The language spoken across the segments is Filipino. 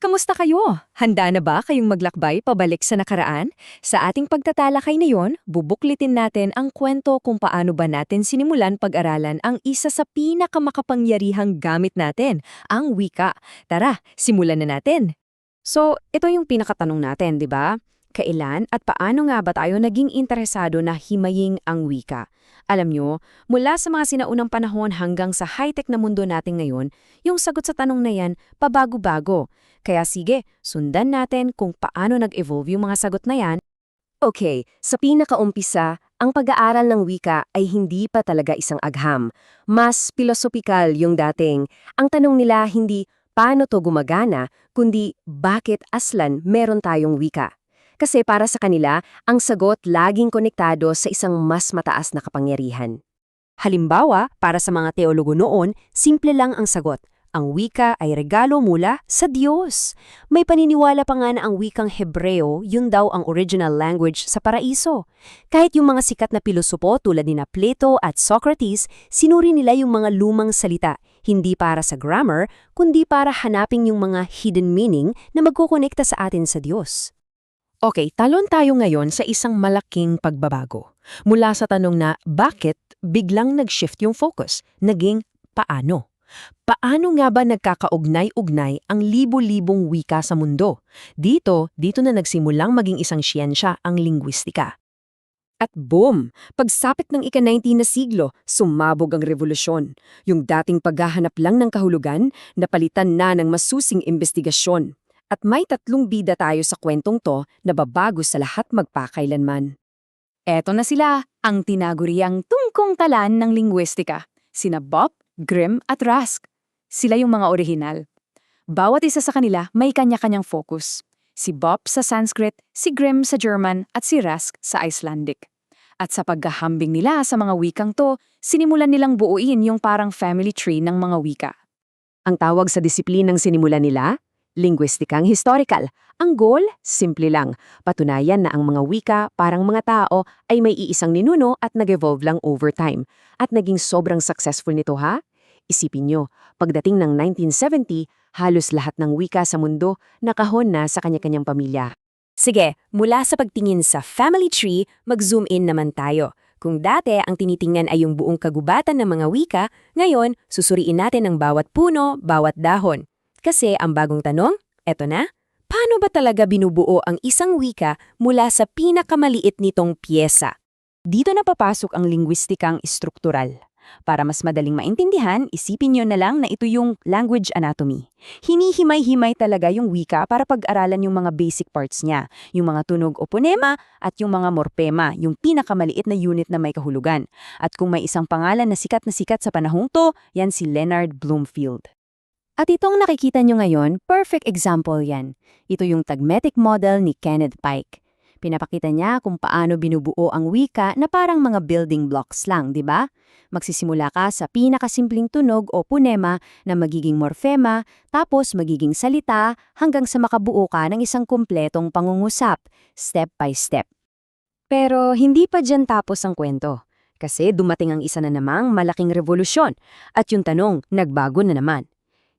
kamusta kayo? Handa na ba kayong maglakbay pabalik sa nakaraan? Sa ating pagtatalakay ngayon, bubuklitin natin ang kwento kung paano ba natin sinimulan pag-aralan ang isa sa pinakamakapangyarihang gamit natin, ang wika. Tara, simulan na natin! So, ito yung pinakatanong natin, di ba? Kailan at paano nga ba tayo naging interesado na himaying ang wika? Alam nyo, mula sa mga sinaunang panahon hanggang sa high-tech na mundo natin ngayon, yung sagot sa tanong na yan, pabago-bago. Kaya sige, sundan natin kung paano nag-evolve yung mga sagot na yan. Okay, sa pinakaumpisa, ang pag-aaral ng wika ay hindi pa talaga isang agham. Mas pilosopikal yung dating. Ang tanong nila hindi paano to gumagana, kundi bakit aslan meron tayong wika. Kasi para sa kanila, ang sagot laging konektado sa isang mas mataas na kapangyarihan. Halimbawa, para sa mga teologo noon, simple lang ang sagot. Ang wika ay regalo mula sa Diyos. May paniniwala pa nga na ang wikang Hebreo, yun daw ang original language sa paraiso. Kahit yung mga sikat na pilosopo tulad ni Plato at Socrates, sinuri nila yung mga lumang salita, hindi para sa grammar, kundi para hanapin yung mga hidden meaning na magkukonekta sa atin sa Diyos. Okay, talon tayo ngayon sa isang malaking pagbabago. Mula sa tanong na bakit, biglang nag-shift yung focus, naging paano. Paano nga ba nagkakaugnay-ugnay ang libo-libong wika sa mundo? Dito na nagsimulang maging isang siyensya ang lingwistika. At boom! Pagsapit ng ika-19 na siglo, sumabog ang revolusyon. Yung dating paghahanap lang ng kahulugan, napalitan na ng masusing investigasyon. At may tatlong bida tayo sa kwentong to na babago sa lahat magpakailanman. Eto na sila, ang tinaguriang tungkong talan ng lingwistika. Sina Bopp, Grimm at Rask. Sila yung mga orihinal. Bawat isa sa kanila may kanya-kanyang focus. Si Bopp sa Sanskrit, si Grimm sa German at si Rask sa Icelandic. At sa paghahambing nila sa mga wikang to, sinimulan nilang buuin yung parang family tree ng mga wika. Ang tawag sa disiplinang sinimulan nila? Lingwistikang historical. Ang goal, simple lang. Patunayan na ang mga wika, parang mga tao, ay may iisang ninuno at nag-evolve lang over time. At naging sobrang successful nito ha? Isipin nyo, pagdating ng 1970, halos lahat ng wika sa mundo nakahon na sa kanya-kanyang pamilya. Sige, mula sa pagtingin sa family tree, mag-zoom in naman tayo. Kung dati ang tinitingnan ay yung buong kagubatan ng mga wika, ngayon susuriin natin ang bawat puno, bawat dahon. Kasi ang bagong tanong, eto na, paano ba talaga binubuo ang isang wika mula sa pinakamaliit nitong piyesa? Dito na papasok ang lingwistikang struktural. Para mas madaling maintindihan, isipin nyo na lang na ito yung language anatomy. Hinihimay-himay talaga yung wika para pag-aralan yung mga basic parts niya, yung mga tunog o phonema at yung mga morpema, yung pinakamaliit na unit na may kahulugan. At kung may isang pangalan na sikat sa panahong to, yan si Leonard Bloomfield. At itong nakikita nyo ngayon, perfect example yan. Ito yung tagmetic model ni Kenneth Pike. Pinapakita niya kung paano binubuo ang wika na parang mga building blocks lang, di ba? Magsisimula ka sa pinakasimpleng tunog o phonema na magiging morphema, tapos magiging salita hanggang sa makabuo ka ng isang kumpletong pangungusap, step by step. Pero hindi pa dyan tapos ang kwento. Kasi dumating ang isa na namang malaking revolusyon. At yung tanong, nagbago na naman.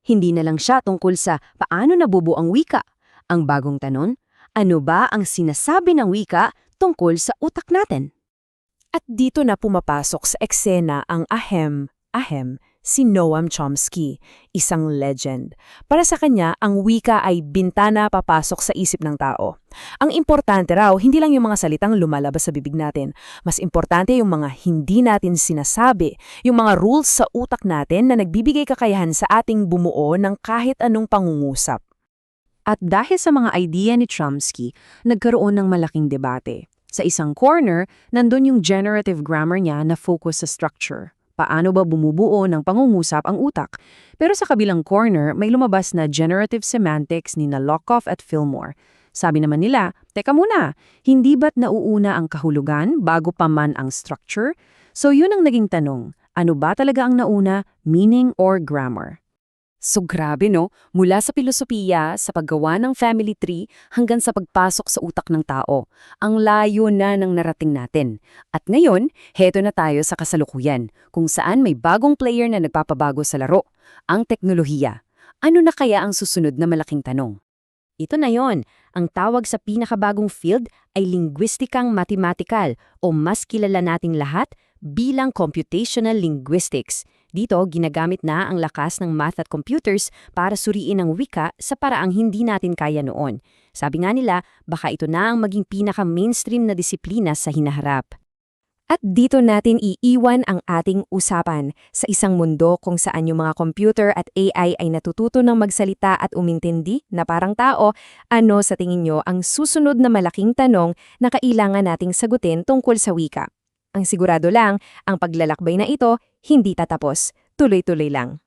Hindi na lang siya tungkol sa paano nabubuo ang wika. Ang bagong tanong, ano ba ang sinasabi ng wika tungkol sa utak natin? At dito na pumapasok sa eksena ang ahem, si Noam Chomsky, isang legend. Para sa kanya, ang wika ay bintana papasok sa isip ng tao. Ang importante raw, hindi lang yung mga salitang lumalabas sa bibig natin. Mas importante yung mga hindi natin sinasabi, yung mga rules sa utak natin na nagbibigay kakayahan sa ating bumuo ng kahit anong pangungusap. At dahil sa mga idea ni Chomsky, nagkaroon ng malaking debate. Sa isang corner, nandun yung generative grammar niya na focus sa structure. Paano ba bumubuo ng pangungusap ang utak? Pero sa kabilang corner, may lumabas na generative semantics ni Nabokov at Fillmore. Sabi naman nila, teka muna, hindi ba't nauuna ang kahulugan bago pa man ang structure? So yun ang naging tanong, ano ba talaga ang nauna, meaning or grammar? So grabe no, mula sa filosofiya, sa paggawa ng family tree, hanggang sa pagpasok sa utak ng tao. Ang layo na ng narating natin. At ngayon, heto na tayo sa kasalukuyan, kung saan may bagong player na nagpapabago sa laro, ang teknolohiya. Ano na kaya ang susunod na malaking tanong? Ito na yon. Ang tawag sa pinakabagong field ay linguistikang matematikal o mas kilala nating lahat bilang computational linguistics. Dito, ginagamit na ang lakas ng math at computers para suriin ang wika sa paraang hindi natin kaya noon. Sabi nga nila, baka ito na ang maging pinaka-mainstream na disiplina sa hinaharap. At dito natin iiwan ang ating usapan sa isang mundo kung saan yung mga computer at AI ay natututo ng magsalita at umintindi na parang tao. Ano sa tingin nyo ang susunod na malaking tanong na kailangan nating sagutin tungkol sa wika? Ang sigurado lang, ang paglalakbay na ito hindi tatapos. Tuloy-tuloy lang.